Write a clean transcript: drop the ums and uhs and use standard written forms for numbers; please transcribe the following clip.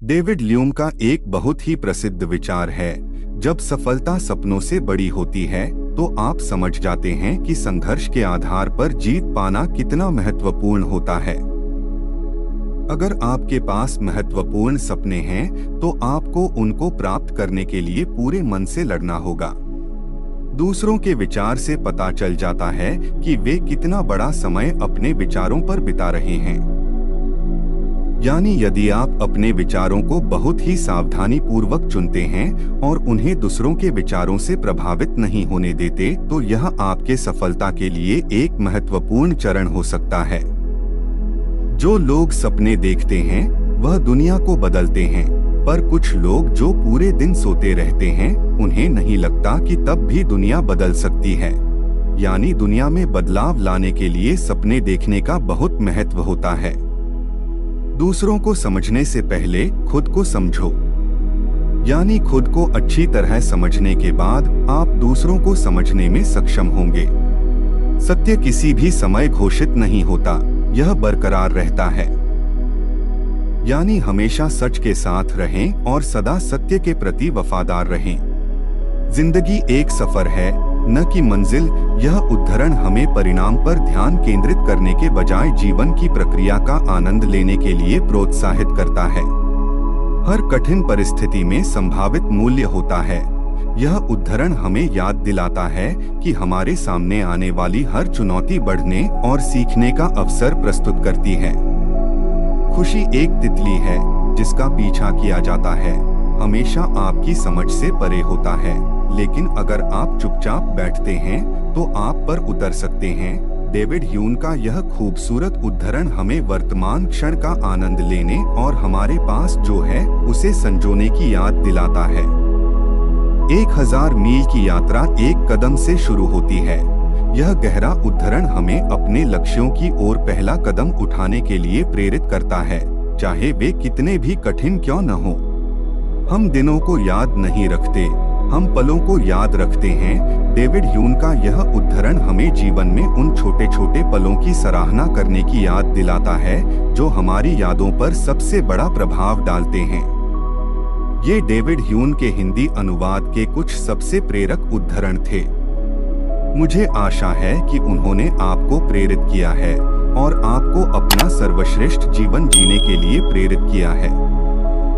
David ल्यूम का एक बहुत ही प्रसिद्ध विचार है, जब सफलता सपनों से बड़ी होती है तो आप समझ जाते हैं कि संघर्ष के आधार पर जीत पाना कितना महत्वपूर्ण होता है। अगर आपके पास महत्वपूर्ण सपने हैं तो आपको उनको प्राप्त करने के लिए पूरे मन से लड़ना होगा। दूसरों के विचार से पता चल जाता है कि वे कितना बड़ा समय अपने विचारों पर बिता रहे हैं। यानी यदि आप अपने विचारों को बहुत ही सावधानी पूर्वक चुनते हैं और उन्हें दूसरों के विचारों से प्रभावित नहीं होने देते, तो यह आपके सफलता के लिए एक महत्वपूर्ण चरण हो सकता है। जो लोग सपने देखते हैं वह दुनिया को बदलते हैं, पर कुछ लोग जो पूरे दिन सोते रहते हैं उन्हें नहीं लगता कि तब भी दुनिया बदल सकती है। यानी दुनिया में बदलाव लाने के लिए सपने देखने का बहुत महत्व होता है। दूसरों को समझने से पहले खुद को समझो। यानी खुद को अच्छी तरह समझने के बाद आप दूसरों को समझने में सक्षम होंगे। सत्य किसी भी समय घोषित नहीं होता, यह बरकरार रहता है। यानी हमेशा सच के साथ रहें और सदा सत्य के प्रति वफादार रहें। जिंदगी एक सफर है, न कि मंजिल। यह उद्धरण हमें परिणाम पर ध्यान केंद्रित करने के बजाय जीवन की प्रक्रिया का आनंद लेने के लिए प्रोत्साहित करता है। हर कठिन परिस्थिति में संभावित मूल्य होता है। यह उद्धरण हमें याद दिलाता है कि हमारे सामने आने वाली हर चुनौती बढ़ने और सीखने का अवसर प्रस्तुत करती है। खुशी एक तितली है जिसका पीछा किया जाता है, हमेशा आपकी समझ से परे होता है, लेकिन अगर आप चुपचाप बैठते हैं तो आप पर उतर सकते हैं। डेविड ह्यूम का यह खूबसूरत उद्धरण हमें वर्तमान क्षण का आनंद लेने और हमारे पास जो है उसे संजोने की याद दिलाता है। 1000 मील की यात्रा एक कदम से शुरू होती है। यह गहरा उद्धरण हमें अपने लक्ष्यों की ओर पहला कदम उठाने के लिए प्रेरित करता है, चाहे वे कितने भी कठिन क्यों न हो। हम दिनों को याद नहीं रखते, हम पलों को याद रखते हैं। डेविड ह्यूम का यह उद्धरण हमें जीवन में उन छोटे छोटे पलों की सराहना करने की याद दिलाता है जो हमारी यादों पर सबसे बड़ा प्रभाव डालते हैं। ये डेविड ह्यूम के हिंदी अनुवाद के कुछ सबसे प्रेरक उद्धरण थे। मुझे आशा है कि उन्होंने आपको प्रेरित किया है और आपको अपना सर्वश्रेष्ठ जीवन जीने के लिए प्रेरित किया है।